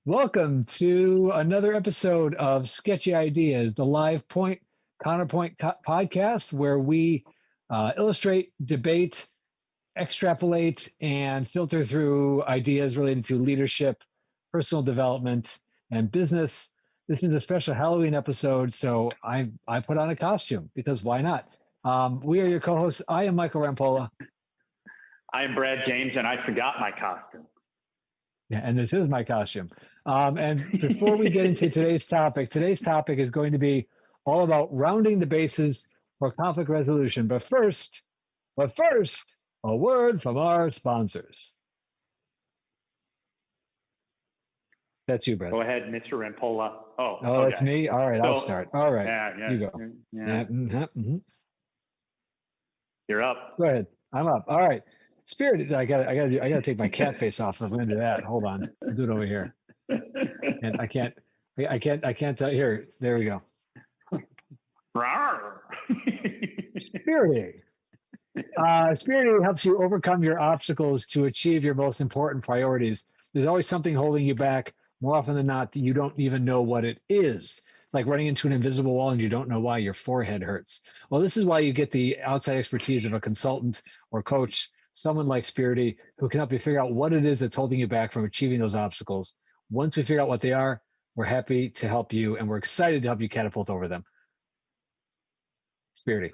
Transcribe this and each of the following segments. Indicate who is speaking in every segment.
Speaker 1: Welcome to another episode of Sketchy Ideas, the live point counterpoint podcast where we illustrate, debate, extrapolate, and filter through ideas related to leadership, personal development, and business. This is a special Halloween episode, so I put on a costume because why not? We are your co-hosts. I am Michael Rampola.
Speaker 2: I am Brad James, and I forgot my costume.
Speaker 1: Yeah, and this is my costume. And before we get into today's topic is going to be all about rounding the bases for conflict resolution. But first, a word from our sponsors. That's you, Brad.
Speaker 2: Go ahead, Mr. Rampola.
Speaker 1: Oh, okay. That's me? All right, I'll start. All right,
Speaker 2: yeah,
Speaker 1: you go. Yeah.
Speaker 2: You're up.
Speaker 1: Go ahead. I'm up. All right. Spirit, I gotta take my cat face off if I'm into that. Hold on, I'll do it over here. And I can't. Here, there we go. Spiriting. Spiriting helps you overcome your obstacles to achieve your most important priorities. There's always something holding you back. More often than not, you don't even know what it is. It's like running into an invisible wall and you don't know why your forehead hurts. Well, this is why you get the outside expertise of a consultant or coach, someone like Spirity, who can help you figure out what it is that's holding you back from achieving those obstacles. Once we figure out what they are, we're happy to help you, and we're excited to help you catapult over them. Spirity.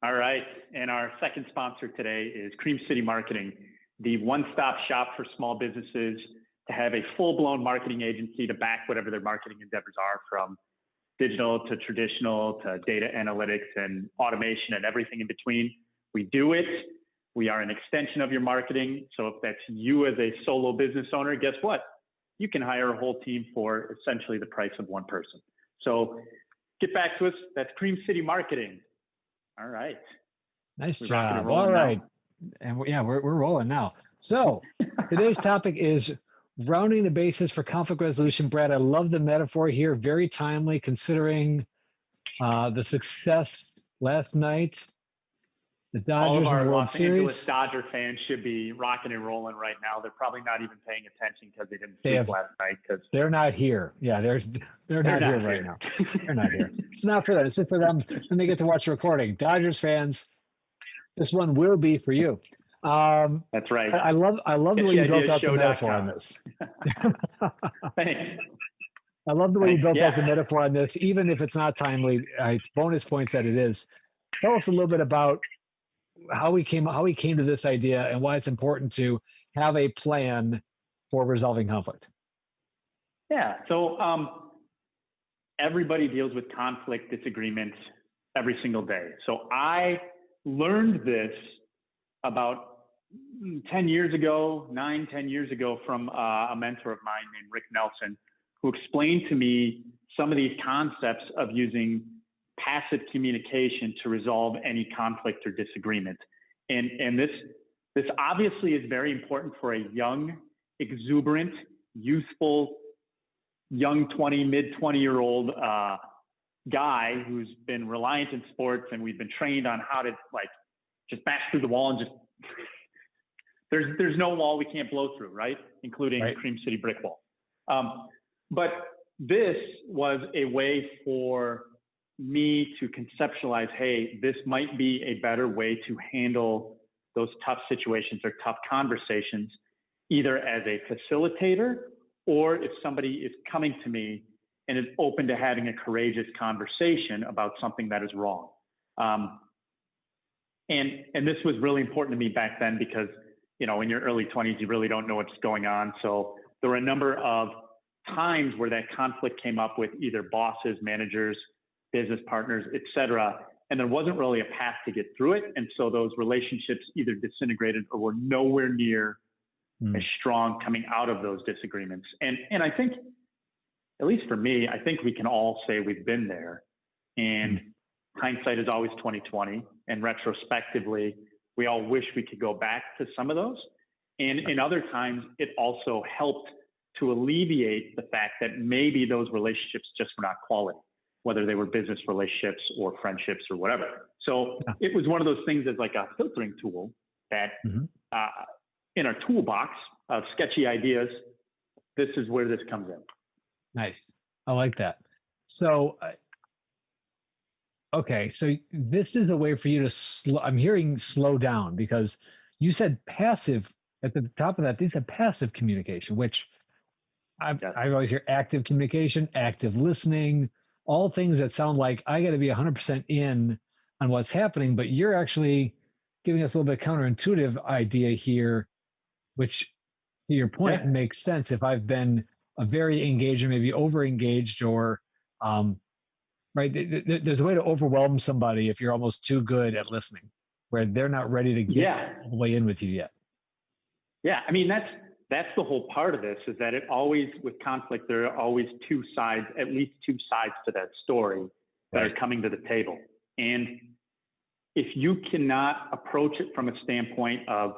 Speaker 2: All right. And our second sponsor today is Cream City Marketing, the one-stop shop for small businesses to have a full-blown marketing agency to back whatever their marketing endeavors are, from digital to traditional to data analytics and automation and everything in between. We do it. We are an extension of your marketing. So if that's you as a solo business owner, guess what? You can hire a whole team for essentially the price of one person. So get back to us. That's Cream City Marketing. All right.
Speaker 1: Nice job. All right. And we're rolling now. So today's topic is rounding the bases for conflict resolution. Brad, I love the metaphor here. Very timely considering the success last night. The Dodgers
Speaker 2: all of our
Speaker 1: in the World
Speaker 2: Los
Speaker 1: Series.
Speaker 2: Angeles Dodger fans should be rocking and rolling right now. They're probably not even paying attention because they didn't sleep last night. Because
Speaker 1: they're not here. Yeah, they're not here right now. They're not here. It's not for them. It's just for them when they get to watch the recording. Dodgers fans, this one will be for you.
Speaker 2: That's right.
Speaker 1: I love the way you built out the metaphor on this.
Speaker 2: Thanks.
Speaker 1: I love the way you built out the metaphor on this, even if it's not timely. It's bonus points that it is. Tell us a little bit about how we came to this idea and why it's important to have a plan for resolving conflict.
Speaker 2: Yeah. So everybody deals with conflict, disagreements every single day. So I learned this about 10 years ago from a mentor of mine named Rick Nelson, who explained to me some of these concepts of using passive communication to resolve any conflict or disagreement. And this obviously is very important for a young, exuberant, youthful, young 20, mid 20-year-old guy who's been reliant in sports, and we've been trained on how to just bash through the wall and just there's no wall we can't blow through, right? Including Cream City brick wall. But this was a way for me to conceptualize, hey, this might be a better way to handle those tough situations or tough conversations, either as a facilitator or if somebody is coming to me and is open to having a courageous conversation about something that is wrong. And this was really important to me back then because, in your early 20s, you really don't know what's going on. So there were a number of times where that conflict came up with either bosses, managers, business partners, et cetera. And there wasn't really a path to get through it. And so those relationships either disintegrated or were nowhere near as strong coming out of those disagreements. And I think, at least for me, I think we can all say we've been there. And hindsight is always 20/20. And retrospectively, we all wish we could go back to some of those. And in other times, it also helped to alleviate the fact that maybe those relationships just were not quality, whether they were business relationships or friendships or whatever. So it was one of those things as like a filtering tool that in our toolbox of sketchy ideas, this is where this comes in.
Speaker 1: Nice. I like that. So, okay, so this is a way for you to slow. I'm hearing slow down because you said passive at the top of that. These are passive communication, which I always hear active communication, active listening, all things that sound like I got to be 100% in on what's happening. But you're actually giving us a little bit counterintuitive idea here, which to your point makes sense. If I've been a very engaged or maybe over engaged or right, there's a way to overwhelm somebody if you're almost too good at listening, where they're not ready to get all the way in with you yet.
Speaker 2: Yeah, I mean that's the whole part of this, is that it always, with conflict, there are always two sides, at least two sides to that story that are coming to the table. And if you cannot approach it from a standpoint of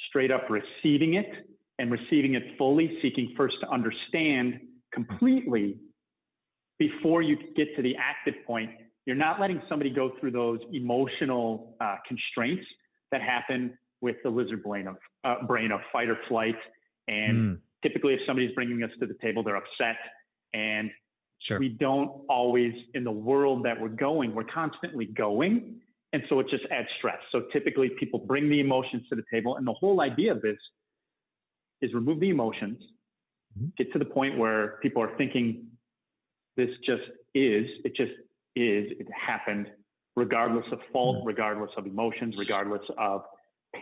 Speaker 2: straight up receiving it and receiving it fully, seeking first to understand completely before you get to the active point, you're not letting somebody go through those emotional constraints that happen with the lizard brain of fight or flight. And typically if somebody's bringing us to the table, they're upset. And we don't always, in the world that we're constantly going. And so it just adds stress. So typically people bring the emotions to the table. And the whole idea of this is remove the emotions, get to the point where people are thinking, this just is, it happened, regardless of fault, regardless of emotions, regardless of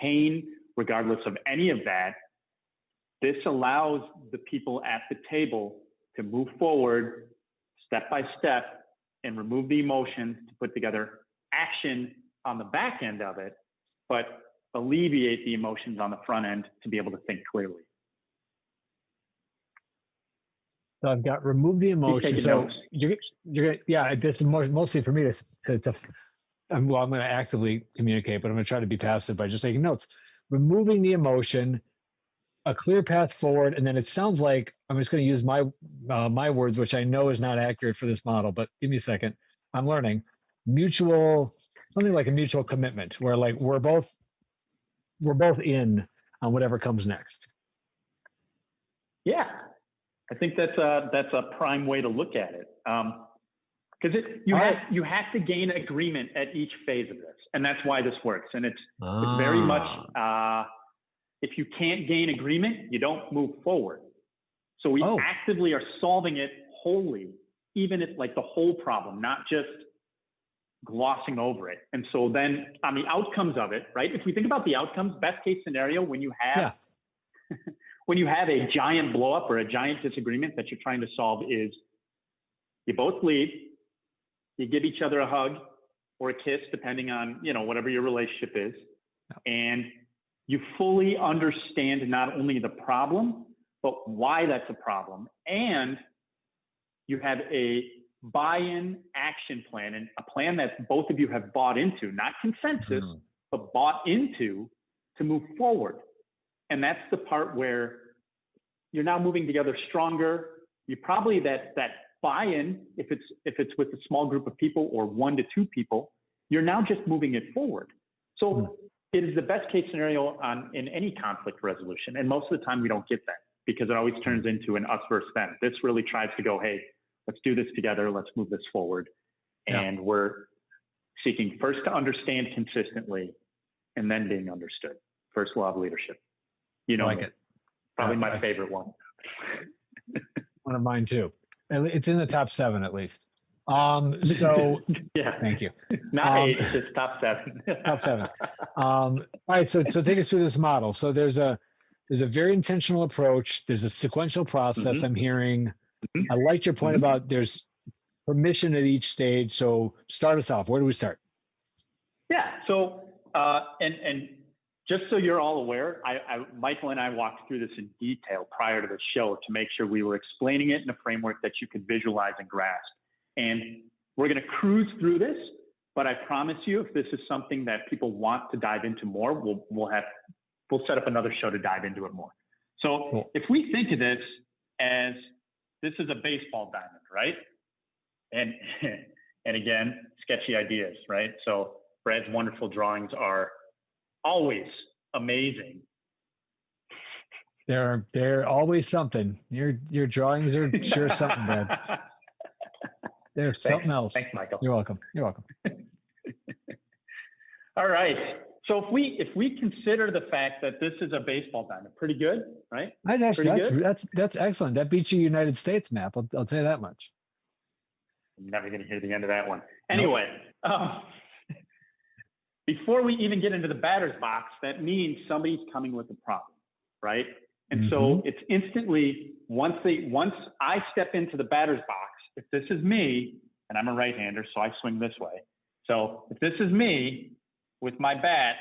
Speaker 2: pain, regardless of any of that. This allows the people at the table to move forward step by step and remove the emotions to put together action on the back end of it, but alleviate the emotions on the front end to be able to think clearly.
Speaker 1: So I've got remove the emotion. So you're yeah, this is mostly for me to I'm going to actively communicate, but I'm going to try to be passive by just taking notes. Removing the emotion, a clear path forward, and then it sounds like I'm just going to use my words, which I know is not accurate for this model. But give me a second. I'm learning something like a mutual commitment, where like we're both in on whatever comes next.
Speaker 2: Yeah, I think that's a prime way to look at it. Because you have to gain agreement at each phase of this, and that's why this works. And it's very much if you can't gain agreement, you don't move forward. So we actively are solving it wholly, even if like the whole problem, not just glossing over it. And so then on the outcomes of it, right? If we think about the outcomes, best case scenario, when you have when you have a giant blow up or a giant disagreement that you're trying to solve, is you both leave. You give each other a hug or a kiss, depending on, whatever your relationship is. And you fully understand not only the problem, but why that's a problem. And you have a buy-in action plan, and a plan that both of you have bought into, not consensus, but bought into, to move forward. And that's the part where you're now moving together stronger. You probably that buy-in, if it's with a small group of people or 1 to 2 people, you're now just moving it forward. So it is the best case scenario in any conflict resolution. And most of the time we don't get that, because it always turns into an us versus them. This really tries to go, hey, let's do this together. Let's move this forward. And we're seeking first to understand consistently and then being understood. First law of leadership. Like it. Probably my favorite one.
Speaker 1: One of mine too. It's in the top 7 at least. So thank you.
Speaker 2: Not 8, it's top 7.
Speaker 1: Top 7. All right. So take us through this model. So there's a very intentional approach. There's a sequential process. I'm hearing. I liked your point about there's permission at each stage. So start us off. Where do we start?
Speaker 2: Yeah. So and just so you're all aware, Michael and I walked through this in detail prior to the show to make sure we were explaining it in a framework that you could visualize and grasp. And we're going to cruise through this, but I promise you, if this is something that people want to dive into more, we'll set up another show to dive into it more. So if we think of this as this is a baseball diamond, right? And again, sketchy ideas, right? So Brad's wonderful drawings are always amazing.
Speaker 1: They're always something. Your drawings are sure something, Brad. They're something else.
Speaker 2: Thanks, Michael.
Speaker 1: You're welcome. You're welcome.
Speaker 2: All right. So if we consider the fact that this is a baseball diamond, pretty good, right?
Speaker 1: That's excellent. That beats your United States map. I'll tell you that much.
Speaker 2: I'm never going to hear the end of that one. Anyway, before we even get into the batter's box, that means somebody's coming with a problem, right? And so it's instantly, once I step into the batter's box, if this is me, and I'm a right-hander, so I swing this way. So if this is me with my bat,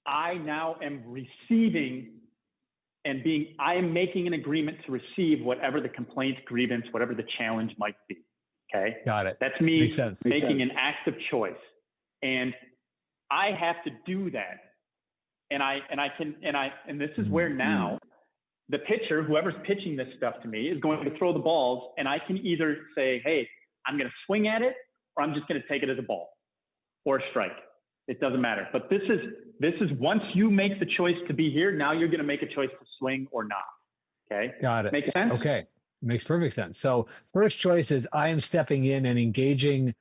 Speaker 2: I now am receiving and I am making an agreement to receive whatever the complaint, grievance, whatever the challenge might be. Okay.
Speaker 1: Got it.
Speaker 2: That's me making an active choice. And I have to do that. And this is where now the pitcher, whoever's pitching this stuff to me, is going to throw the balls, and I can either say, hey, I'm going to swing at it, or I'm just going to take it as a ball or a strike. It doesn't matter. But this is once you make the choice to be here, now you're going to make a choice to swing or not. Okay.
Speaker 1: Got it.
Speaker 2: Make sense?
Speaker 1: Okay. Makes perfect sense. So first choice is I am stepping in and engaging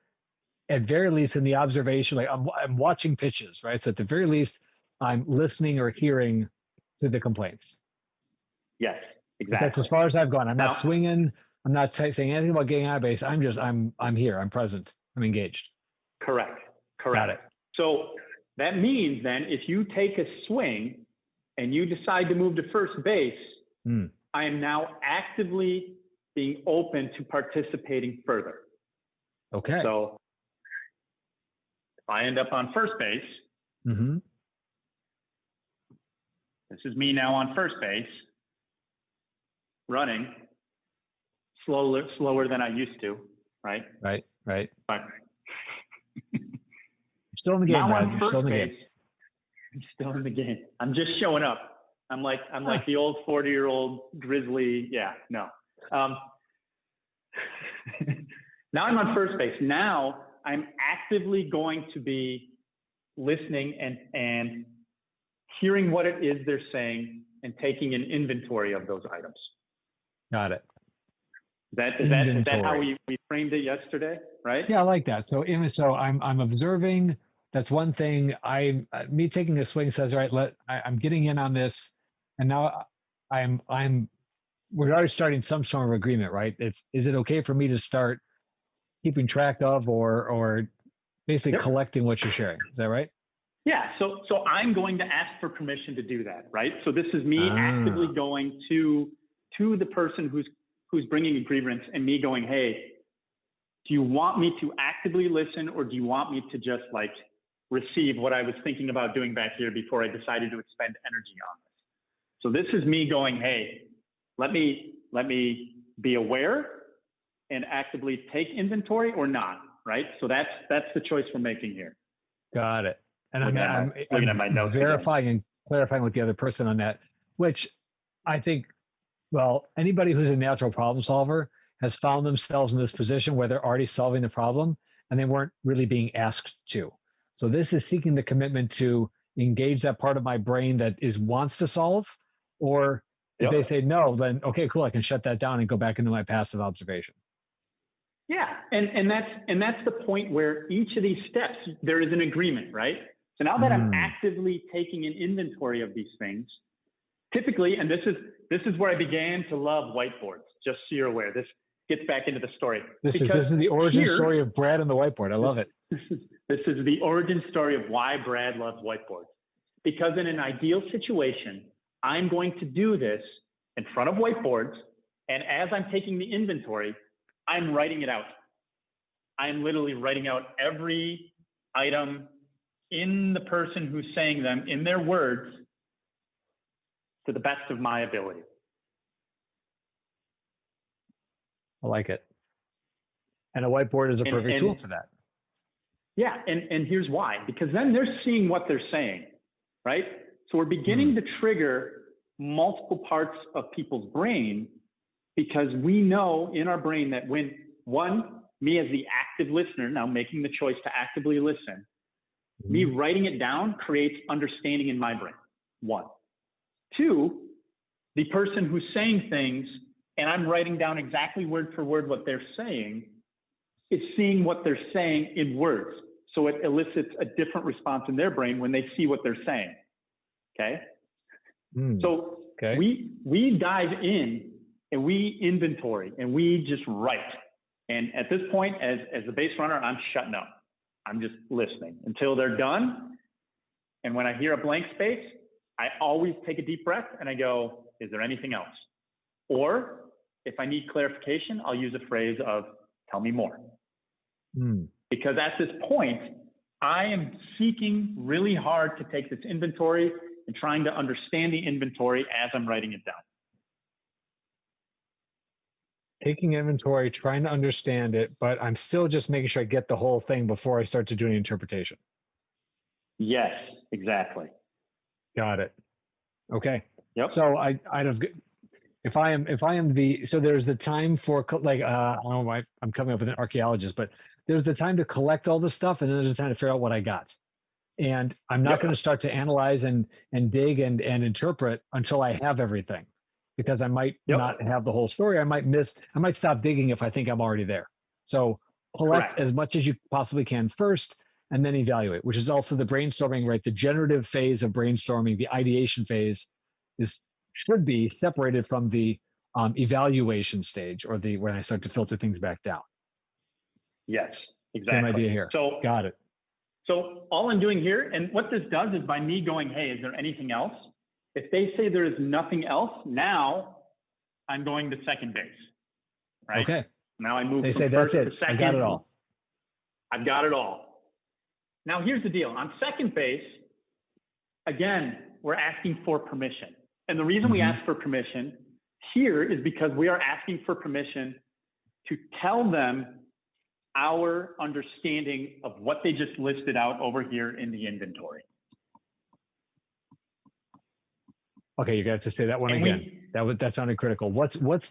Speaker 1: at very least in the observation, like I'm watching pitches, right? So at the very least, I'm listening or hearing to the complaints.
Speaker 2: Yes, exactly.
Speaker 1: That's as far as I've gone. I'm not swinging. I'm not saying anything about getting out of base. I'm here. I'm present. I'm engaged.
Speaker 2: Correct.
Speaker 1: Got it.
Speaker 2: So that means then if you take a swing and you decide to move to first base, I am now actively being open to participating further.
Speaker 1: Okay.
Speaker 2: So if I end up on first base, this is me now on first base, running slower than I used to, right?
Speaker 1: Right.
Speaker 2: But
Speaker 1: still in the game,
Speaker 2: now
Speaker 1: Brad.
Speaker 2: on first base, I'm still in the game. I'm just showing up. I'm like the old 40-year-old grizzly. Yeah, no. Now I'm on first base. Now I'm actively going to be listening and hearing what it is they're saying and taking an inventory of those items.
Speaker 1: Got it.
Speaker 2: Is that how we framed it yesterday, right?
Speaker 1: Yeah, I like that. So I'm observing. That's one thing. Me taking a swing says, all right, I'm getting in on this, and now we're already starting some sort of agreement, right? Is it okay for me to start keeping track of or basically collecting what you're sharing? Is that right?
Speaker 2: Yeah. So I'm going to ask for permission to do that, right? So this is me actively going to the person who's bringing a grievance and me going, hey, do you want me to actively listen, or do you want me to just like receive what I was thinking about doing back here before I decided to expend energy on this? So this is me going, hey, let me be aware and actively take inventory or not, right? So that's the choice we're making here.
Speaker 1: Got it. And I'm
Speaker 2: looking at my notes
Speaker 1: verifying and clarifying with the other person on that, which I think, well, anybody who's a natural problem solver has found themselves in this position where they're already solving the problem and they weren't really being asked to. So this is seeking the commitment to engage that part of my brain that wants to solve, or if they say no, then okay, cool, I can shut that down and go back into my passive observation.
Speaker 2: Yeah, and that's the point where each of these steps there is an agreement, right? So now that I'm actively taking an inventory of these things, typically, and this is where I began to love whiteboards. Just so you're aware, this gets back into the story.
Speaker 1: This is the origin story of Brad and the whiteboard. I love it.
Speaker 2: This is the origin story of why Brad loves whiteboards. Because in an ideal situation, I'm going to do this in front of whiteboards, and as I'm taking the inventory, I'm writing it out. I'm literally writing out every item in the person who's saying them in their words to the best of my ability.
Speaker 1: I like it. And a whiteboard is a perfect tool for that.
Speaker 2: Yeah, and here's why. Because then they're seeing what they're saying, right? So we're beginning to trigger multiple parts of people's brain, because we know in our brain that when me as the active listener, now making the choice to actively listen, Me writing it down creates understanding in my brain. 1. 2, the person who's saying things and I'm writing down exactly word for word what they're saying is seeing what they're saying in words. So it elicits a different response in their brain when they see what they're saying. Okay. So we dive in and we inventory and we just write. And at this point, as the base runner, I'm shutting up. I'm just listening until they're done. And when I hear a blank space, I always take a deep breath and I go, is there anything else? Or if I need clarification, I'll use a phrase of, tell me more. Because at this point, I am seeking really hard to take this inventory and trying to understand the inventory as I'm writing it down.
Speaker 1: Taking inventory, trying to understand it, but I'm still just making sure I get the whole thing before I start to do an interpretation.
Speaker 2: Yes, exactly.
Speaker 1: Got it. Okay.
Speaker 2: Yep.
Speaker 1: So if I am so there's the time for like I don't know, I'm coming up with an archaeologist, but there's the time to collect all this stuff, and then there's the time to figure out what I got. And I'm not going to start to analyze and dig and interpret until I have everything, because I might not have the whole story. I might stop digging if I think I'm already there. So collect as much as you possibly can first, and then evaluate, which is also the brainstorming, right? The generative phase of brainstorming, the ideation phase should be separated from the evaluation stage, or when I start to filter things back down.
Speaker 2: Yes, exactly.
Speaker 1: Same idea here.
Speaker 2: So
Speaker 1: got it.
Speaker 2: So all I'm doing here, and what this does is by me going, hey, is there anything else? If they say there is nothing else, now I'm going to second base, right?
Speaker 1: Okay.
Speaker 2: Now I move
Speaker 1: they
Speaker 2: from
Speaker 1: say,
Speaker 2: first
Speaker 1: that's
Speaker 2: to
Speaker 1: it.
Speaker 2: second.
Speaker 1: I got it all.
Speaker 2: I've got it all. Now here's the deal. On second base, again, we're asking for permission. And the reason we ask for permission here is because we are asking for permission to tell them our understanding of what they just listed out over here in the inventory.
Speaker 1: Okay, you got to say that one again. That sounded critical. What's is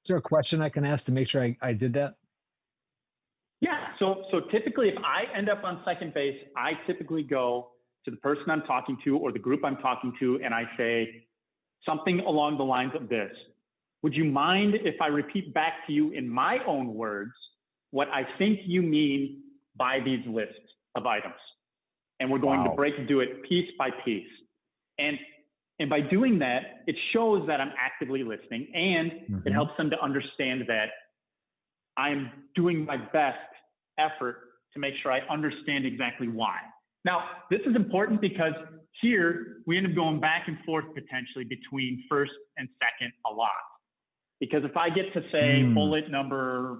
Speaker 1: there a question I can ask to make sure I did that?
Speaker 2: Yeah. So typically, if I end up on second base, I typically go to the person I'm talking to or the group I'm talking to, and I say something along the lines of this. Would you mind if I repeat back to you in my own words what I think you mean by these lists of items? And we're going to do it piece by piece. And by doing that, it shows that I'm actively listening, and it helps them to understand that I'm doing my best effort to make sure I understand exactly why. Now, this is important because here we end up going back and forth potentially between first and second a lot. Because if I get to say bullet number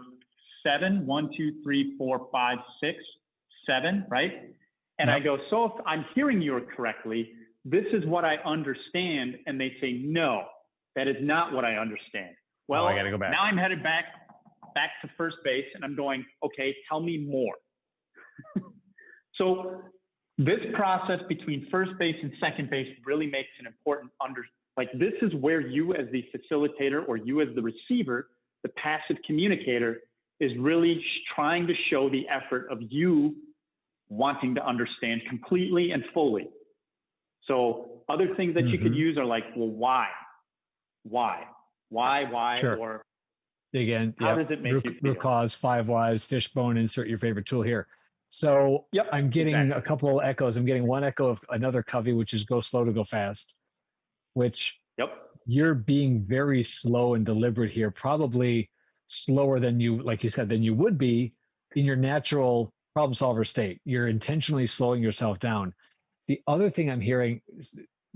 Speaker 2: 7, 1, 2, 3, 4, 5, 6, 7, right? And I go, so if I'm hearing you correctly, this is what I understand. And they say, no, that is not what I understand. Well,
Speaker 1: I got to go back.
Speaker 2: Now I'm headed back to first base, and I'm going, okay, tell me more. So this process between first base and second base really makes an important this is where you as the facilitator or you as the receiver, the passive communicator, is really trying to show the effort of you wanting to understand completely and fully. So other things that you could use are like, well, why?
Speaker 1: Sure.
Speaker 2: Or
Speaker 1: again,
Speaker 2: how does it make you feel?
Speaker 1: Root cause, 5 whys, fishbone, insert your favorite tool here. So I'm getting a couple of echoes. I'm getting one echo of another covey, which is go slow to go fast, which you're being very slow and deliberate here, probably slower than you, like you said, than you would be in your natural problem solver state. You're intentionally slowing yourself down. The other thing I'm hearing,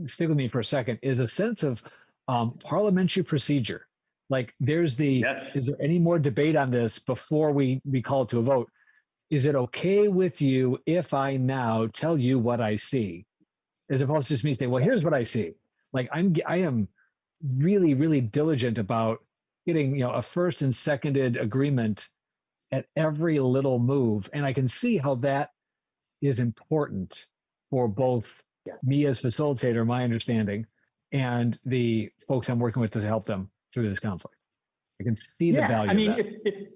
Speaker 1: stick with me for a second, is a sense of parliamentary procedure. Like is there any more debate on this before we call it to a vote? Is it okay with you if I now tell you what I see, as opposed to just me saying, well, here's what I see. Like I am really, really diligent about getting, a first and seconded agreement at every little move. And I can see how that is important for both me as facilitator, my understanding, and the folks I'm working with to help them through this conflict. I can see the value.
Speaker 2: I mean,
Speaker 1: of that.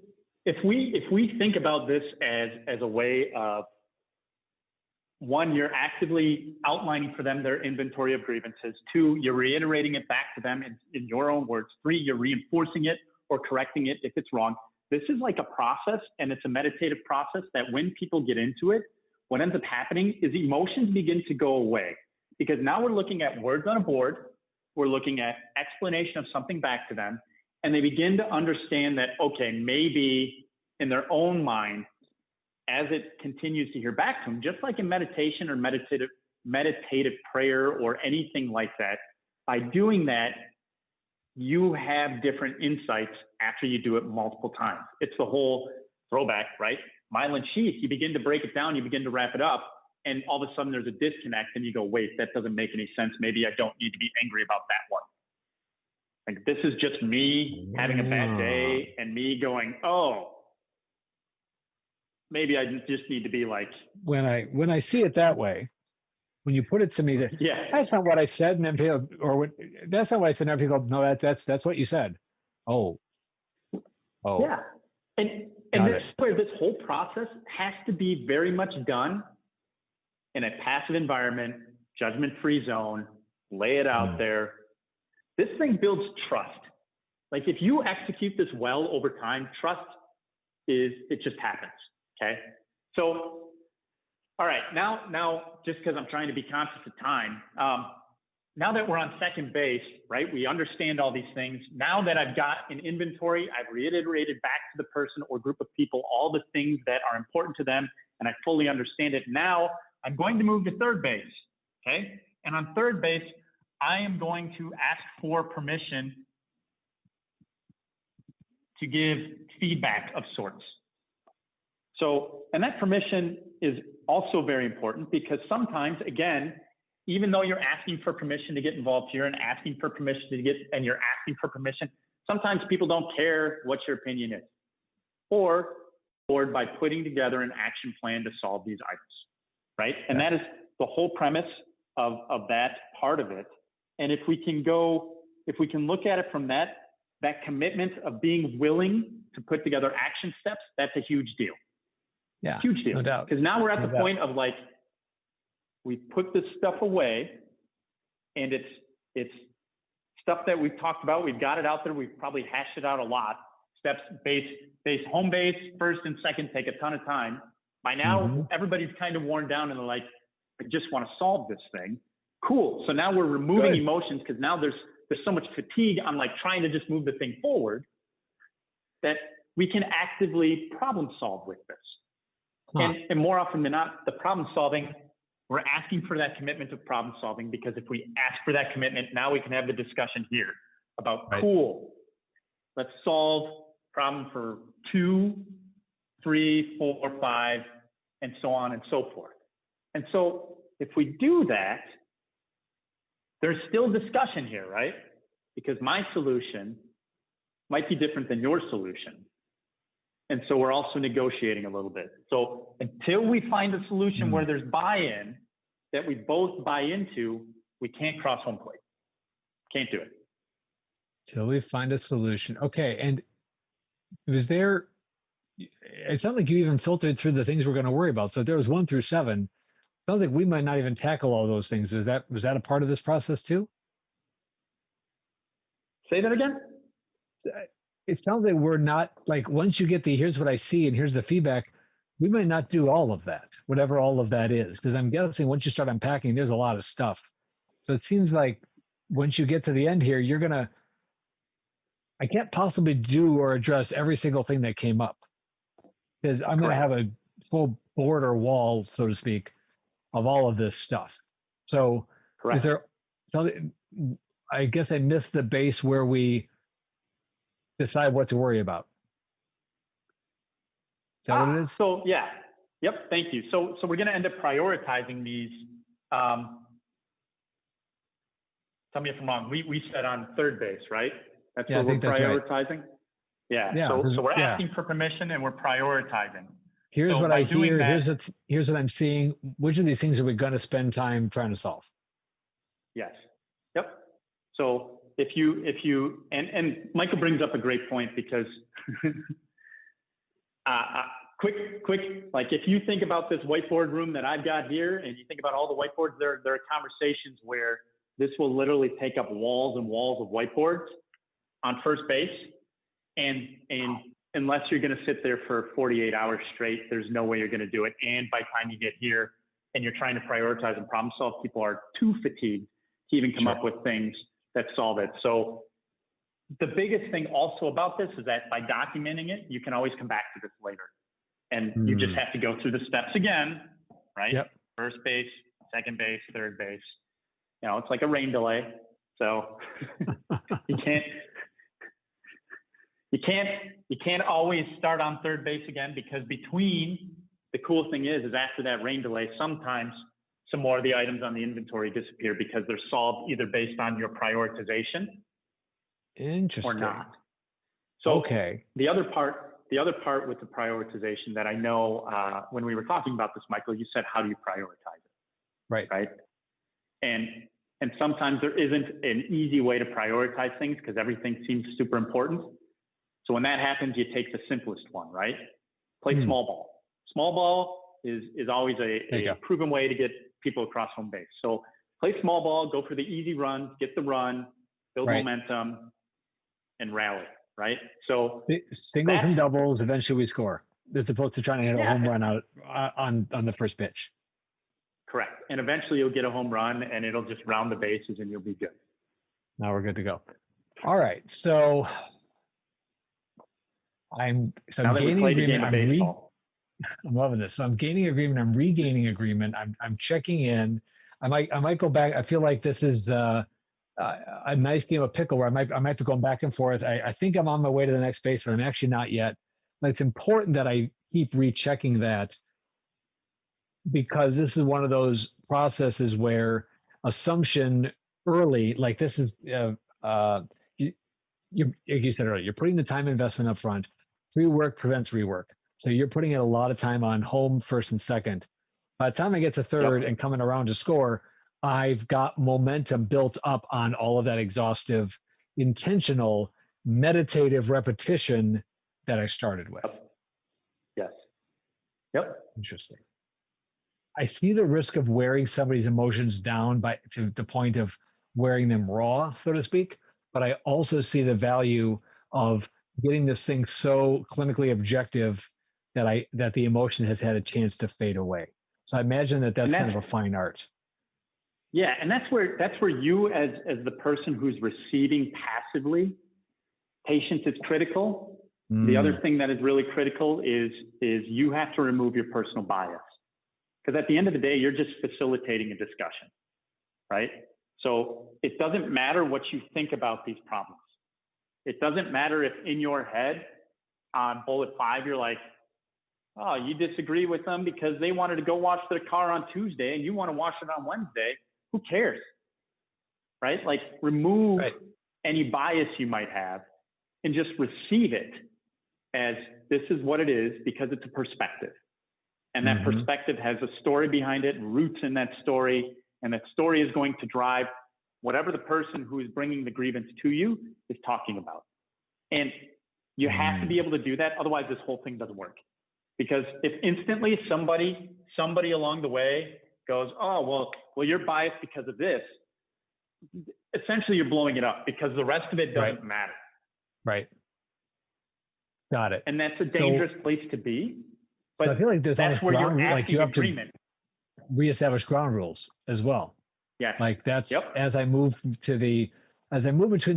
Speaker 2: if we think about this as a way of one, you're actively outlining for them their inventory of grievances. Two, you're reiterating it back to them in your own words. Three, you're reinforcing it or correcting it if it's wrong. This is like a process, and it's a meditative process that when people get into it, what ends up happening is emotions begin to go away, because now we're looking at words on a board. We're looking at explanation of something back to them, and they begin to understand that, okay, maybe in their own mind, as it continues to hear back to them, just like in meditation or meditative prayer or anything like that, by doing that, you have different insights after you do it multiple times. It's the whole throwback, right? Myelin sheath, you begin to break it down, you begin to wrap it up, and all of a sudden there's a disconnect, and you go, wait, that doesn't make any sense. Maybe I don't need to be angry about that one. Like, this is just me having a bad day and me going, oh, maybe I just need to be like.
Speaker 1: When I see it that way, when you put it to me that that's not what I said, and then people, that's not what I said, and people go, no, that's what you said. Oh.
Speaker 2: Yeah, and this is where this whole process has to be very much done in a passive environment, judgment-free zone. Lay it out there. This thing builds trust. Like, if you execute this well over time, trust it just happens. Okay. So, all right, now, just because I'm trying to be conscious of time, now that we're on second base, right, we understand all these things. Now that I've got an inventory, I've reiterated back to the person or group of people all the things that are important to them, and I fully understand it. Now I'm going to move to third base. Okay. And on third base, I am going to ask for permission to give feedback of sorts. So, and that permission is also very important, because sometimes, again, even though you're asking for permission to get involved here and asking for permission and you're asking for permission, sometimes people don't care what your opinion is, or by putting together an action plan to solve these items, right? And that is the whole premise of that part of it. And if we can look at it from that commitment of being willing to put together action steps, that's a huge deal.
Speaker 1: Yeah,
Speaker 2: huge deal.
Speaker 1: No doubt.
Speaker 2: Because now we're at the point of, like, we put this stuff away, and it's stuff that we've talked about. We've got it out there. We've probably hashed it out a lot. Steps, home base, first and second take a ton of time. By now, everybody's kind of worn down, and they're like, I just want to solve this thing. Cool. So now we're removing emotions, because now there's so much fatigue on, like, trying to just move the thing forward, that we can actively problem solve with this. And more often than not, the problem solving, we're asking for that commitment of problem solving, because if we ask for that commitment, now we can have the discussion here about, cool, let's solve problem for 2, 3, 4, 5, and so on and so forth. And so if we do that, there's still discussion here, right? Because my solution might be different than your solution. And so we're also negotiating a little bit. So until we find a solution where there's buy-in that we both buy into, we can't cross home plate. Can't do it.
Speaker 1: Till we find a solution. Okay. And it sounds like you even filtered through the things we're going to worry about. So if there was 1 through 7, it sounds like we might not even tackle all those things. Was that a part of this process too?
Speaker 2: Say that again?
Speaker 1: It sounds like we're not, like, once you get here's what I see and here's the feedback, we might not do all of that, whatever all of that is. Because I'm guessing once you start unpacking, there's a lot of stuff. So it seems like once you get to the end here, I can't possibly do or address every single thing that came up, because I'm going to have a full board or wall, so to speak, of all of this stuff. So I guess I missed the base where we decide what to worry about. Is that what it is?
Speaker 2: So yeah. Yep. Thank you. So we're going to end up prioritizing these. Tell me if I'm wrong. We said on third base, right? That's what we're prioritizing. Right. Yeah. So we're asking for permission, and we're prioritizing.
Speaker 1: Here's what I hear. Here's what I'm seeing. Which of these things are we going to spend time trying to solve?
Speaker 2: Yes. Yep. So if you and Michael brings up a great point, because quick, like if you think about this whiteboard room that I've got here and you think about all the whiteboards, there are conversations where this will literally take up walls and walls of whiteboards on first base. And unless you're going to sit there for 48 hours straight, there's no way you're going to do it. And by the time you get here and you're trying to prioritize and problem solve, people are too fatigued to even come up with things that solve it. So the biggest thing also about this is that by documenting it, you can always come back to this later. And you just have to go through the steps again, right?
Speaker 1: Yep.
Speaker 2: First base, second base, third base. You know, it's like a rain delay. So you can't always start on third base again, because the cool thing is after that rain delay, sometimes some more of the items on the inventory disappear because they're solved either based on your prioritization or not. So the other part with the prioritization that I know, when we were talking about this, Michael, you said, how do you prioritize it? Right. And sometimes there isn't an easy way to prioritize things because everything seems super important. So when that happens, you take the simplest one, right? Play small ball. Small ball is always a proven way to get people across home base. So play small ball, go for the easy runs, get the run, build momentum, and rally, right? So
Speaker 1: singles and doubles, eventually we score, as opposed to trying to hit a home run out on the first pitch.
Speaker 2: Correct. And eventually you'll get a home run and it'll just round the bases and you'll be good.
Speaker 1: Now we're good to go. All right. So I'm gaining agreement. I'm loving this. So I'm gaining agreement. I'm regaining agreement. I'm checking in. I might go back. I feel like this is a nice game of pickle where I might be going back and forth. I think I'm on my way to the next base, but I'm actually not yet. But it's important that I keep rechecking that, because this is one of those processes where assumption early, like this is, like you said earlier, you're putting the time investment up front. Free work prevents rework. So you're putting in a lot of time on home, first and second. By the time I get to third and coming around to score, I've got momentum built up on all of that exhaustive, intentional, meditative repetition that I started with.
Speaker 2: Yes. Yep.
Speaker 1: Interesting. I see the risk of wearing somebody's emotions down to the point of wearing them raw, so to speak. But I also see the value of getting this thing so clinically objective that the emotion has had a chance to fade away. So I imagine that's kind of a fine art.
Speaker 2: Yeah, and that's where you as the person who's receiving passively, patience is critical. The other thing that is really critical is you have to remove your personal bias. Because at the end of the day, you're just facilitating a discussion, right? So it doesn't matter what you think about these problems. It doesn't matter if in your head on bullet 5, you're like, oh, you disagree with them because they wanted to go wash their car on Tuesday and you want to wash it on Wednesday. Who cares? Right? Like remove any bias you might have and just receive it as this is what it is, because it's a perspective. And that perspective has a story behind it, roots in that story. And that story is going to drive whatever the person who is bringing the grievance to you is talking about. And you have to be able to do that. Otherwise, this whole thing doesn't work. Because if instantly somebody along the way goes, oh, well, you're biased because of this, essentially you're blowing it up because the rest of it doesn't matter.
Speaker 1: Right. Got it.
Speaker 2: And that's a dangerous place to be. But
Speaker 1: I feel like that's where you're
Speaker 2: like you have agreement.
Speaker 1: To reestablish ground rules as well.
Speaker 2: Yeah.
Speaker 1: Like that's as I move between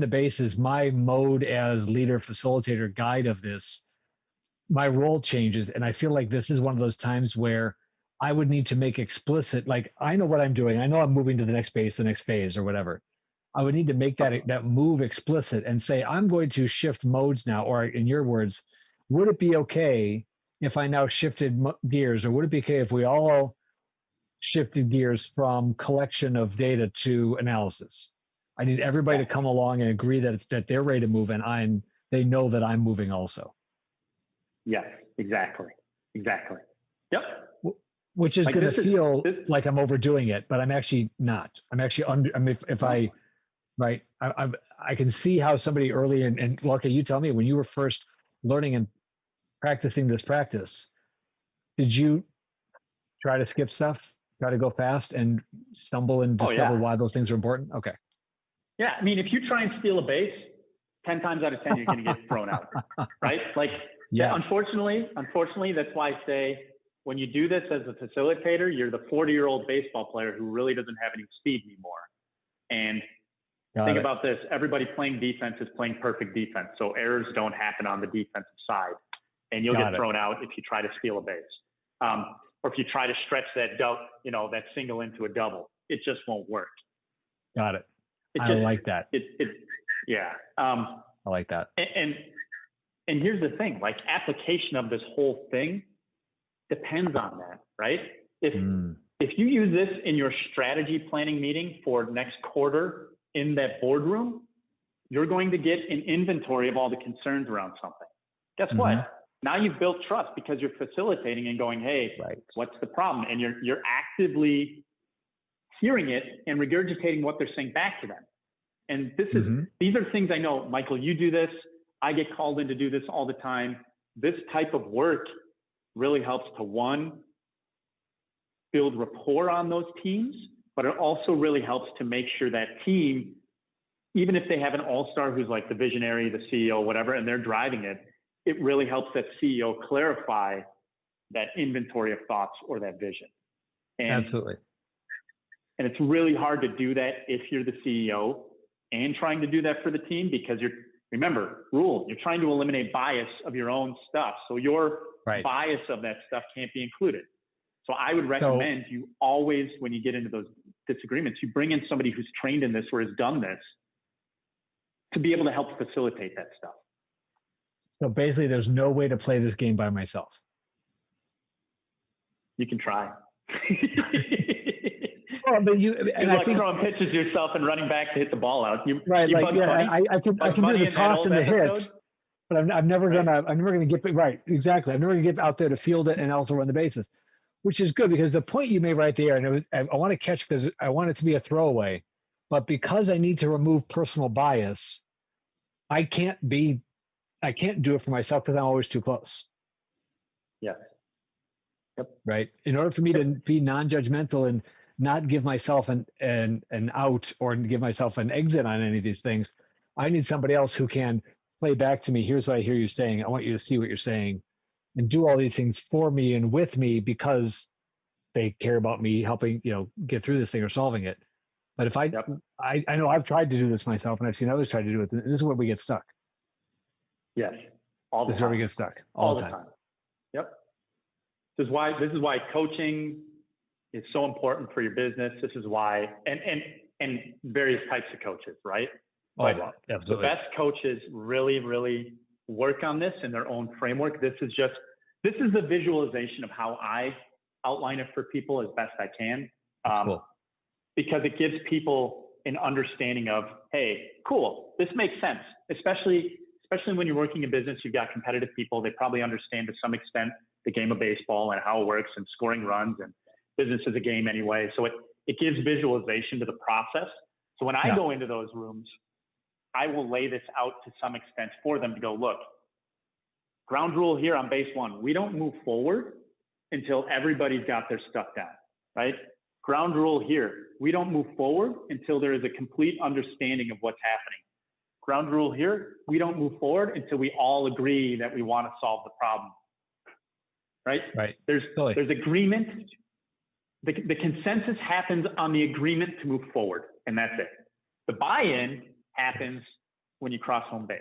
Speaker 1: the bases, my mode as leader, facilitator, guide of this, my role changes. And I feel like this is one of those times where I would need to make explicit, like I know what I'm doing. I know I'm moving to the next base, the next phase or whatever. I would need to make that move explicit and say, I'm going to shift modes now, or in your words, would it be okay if I now shifted gears, or would it be okay if we all shifted gears from collection of data to analysis? I need everybody to come along and agree that they're ready to move, and they know that I'm moving also.
Speaker 2: Yes, exactly. Yep.
Speaker 1: Which is going to feel like I'm overdoing it, but I'm actually not. I'm actually I can see how somebody early and okay, you tell me when you were first learning and practicing this practice, Did you try to skip stuff, try to go fast and stumble and discover why those things are important? Okay.
Speaker 2: Yeah. I mean, if you try and steal a base, 10 times out of 10, you're going to get thrown out, right? Like,
Speaker 1: yeah.
Speaker 2: Unfortunately, that's why I say when you do this as a facilitator, you're the 40-year-old baseball player who really doesn't have any speed anymore. And think about this. Everybody playing defense is playing perfect defense. So errors don't happen on the defensive side. And you'll get thrown out if you try to steal a base. Or if you try to stretch that that single into a double. It just won't work.
Speaker 1: Got it. I like that.
Speaker 2: Yeah.
Speaker 1: I like that.
Speaker 2: And here's the thing, like application of this whole thing depends on that, right? If you use this in your strategy planning meeting for next quarter in that boardroom, you're going to get an inventory of all the concerns around something. Guess what? Now you've built trust because you're facilitating and going, hey, what's the problem? And you're actively hearing it and regurgitating what they're saying back to them. And these are things I know, Michael, you do this. I get called in to do this all the time. This type of work really helps to, one, build rapport on those teams, but it also really helps to make sure that team, even if they have an all-star who's like the visionary, the CEO, whatever, and they're driving it, it really helps that CEO clarify that inventory of thoughts or that vision. And,
Speaker 1: absolutely.
Speaker 2: And it's really hard to do that if you're the CEO and trying to do that for the team, because remember, you're trying to eliminate bias of your own stuff. So your bias of that stuff can't be included. So I would recommend you always, when you get into those disagreements, you bring in somebody who's trained in this or has done this to be able to help facilitate that stuff.
Speaker 1: So basically there's no way to play this game by myself.
Speaker 2: You can try.
Speaker 1: Well, but
Speaker 2: I think throwing pitches yourself and running back to hit the ball out.
Speaker 1: I can do the toss and the hit, but I'm never gonna get right. Exactly. I'm never gonna get out there to field it and also run the bases, which is good because the point you made right there, and I want to catch because I want it to be a throwaway, but because I need to remove personal bias, I can't do it for myself because I'm always too close.
Speaker 2: Yeah. Yep.
Speaker 1: Right. In order for me to be non-judgmental and not give myself an out or give myself an exit on any of these things, I need somebody else who can play back to me. Here's what I hear you saying. I want you to see what you're saying and do all these things for me and with me because they care about me helping, get through this thing or solving it. But if I know I've tried to do this myself and I've seen others try to do it. This is where we get stuck.
Speaker 2: Yes.
Speaker 1: This is where we get stuck all the time.
Speaker 2: Yep. This is why coaching is so important for your business. This is why, and various types of coaches, right?
Speaker 1: Absolutely.
Speaker 2: The best coaches really, really work on this in their own framework. This is the visualization of how I outline it for people as best I can.
Speaker 1: Cool.
Speaker 2: Because it gives people an understanding of, hey, cool, this makes sense. Especially when you're working in business, you've got competitive people. They probably understand to some extent the game of baseball and how it works and scoring runs, and business is a game anyway. So it gives visualization to the process. So when I go into those rooms, I will lay this out to some extent for them to go, look, ground rule here on base one, we don't move forward until everybody's got their stuff down, right? Ground rule here, we don't move forward until there is a complete understanding of what's happening. Ground rule here, we don't move forward until we all agree that we want to solve the problem. Right? There's agreement. The consensus happens on the agreement to move forward, and that's it. The buy-in happens when you cross home base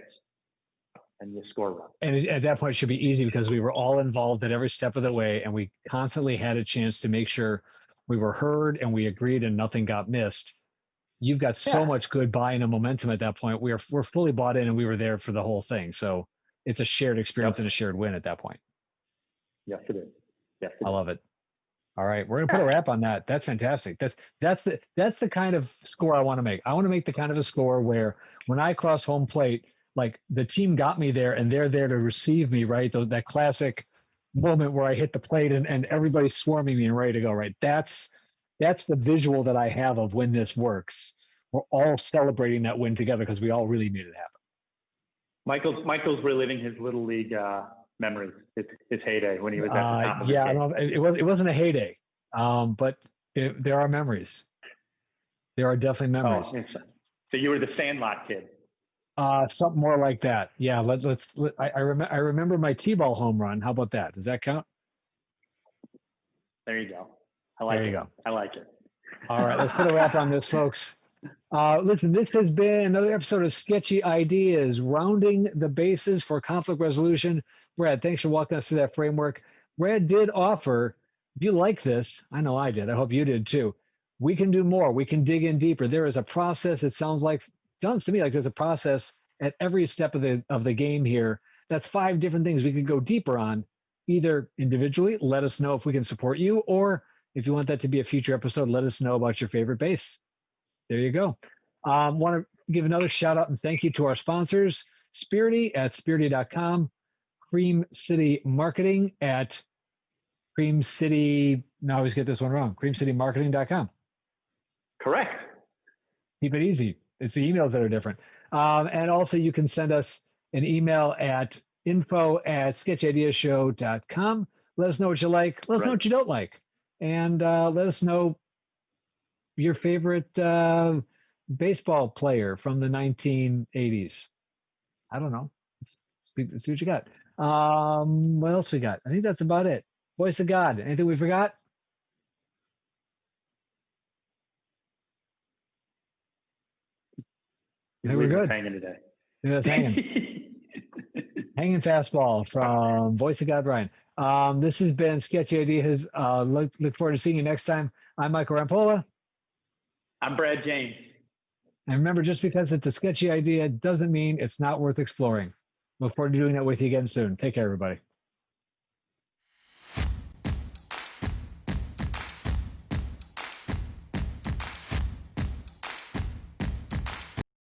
Speaker 2: and you score a run.
Speaker 1: And at that point, it should be easy because we were all involved at every step of the way, and we constantly had a chance to make sure we were heard and we agreed and nothing got missed. You've got so much good buy-in and momentum at that point. We're fully bought in and we were there for the whole thing. So it's a shared experience and a shared win at that point.
Speaker 2: Yes, it is. Yes, it
Speaker 1: I love it. All right, we're gonna put a wrap on that. That's fantastic. That's the kind of score I want to make. I want to make the kind of a score where when I cross home plate, like the team got me there and they're there to receive me, right? That classic moment where I hit the plate and everybody's swarming me and ready to go, right? That's the visual that I have of when this works. We're all celebrating that win together because we all really made it happen.
Speaker 2: Michael's reliving his little league memories, his heyday when he was at the top of his
Speaker 1: Yeah, I
Speaker 2: game?
Speaker 1: don't know, it wasn't a heyday, but there are memories. There are definitely memories.
Speaker 2: Oh, so you were the Sandlot kid.
Speaker 1: Something more like that. Yeah, I remember my T-ball home run. How about that? Does that count?
Speaker 2: There you go. I like
Speaker 1: There you
Speaker 2: it.
Speaker 1: go.
Speaker 2: I like it.
Speaker 1: All right, let's put a wrap on this, folks. Listen, this has been another episode of Sketchy Ideas, rounding the bases for conflict resolution. Brad, thanks for walking us through that framework. Brad did offer, if you like this, I know I did, I hope you did too, we can do more. We can dig in deeper. There is a process. It sounds to me like there's a process at every step of the game here. That's 5 different things we could go deeper on, either individually, let us know if we can support you, or if you want that to be a future episode, let us know about your favorite base. There you go. Want to give another shout out and thank you to our sponsors, Spirity at spirity.com, Cream City Marketing at Cream City, now I always get this one wrong, creamcitymarketing.com.
Speaker 2: Correct.
Speaker 1: Keep it easy. It's the emails that are different. And also you can send us an email at info@sketchyideashow.com. Let us know what you like. Let us know what you don't like. And let us know your favorite baseball player from the 1980s. I don't know. Let's see what you got. What else we got? I think that's about it. Voice of God. Anything we forgot? I think we're good.
Speaker 2: Hanging today.
Speaker 1: That's hanging. Hanging fastball from Voice of God, Brian. This has been Sketchy Ideas. Look forward to seeing you next time. I'm Michael Rampola.
Speaker 2: I'm Brad James.
Speaker 1: And remember, just because it's a sketchy idea doesn't mean it's not worth exploring. Look forward to doing that with you again soon. Take care, everybody.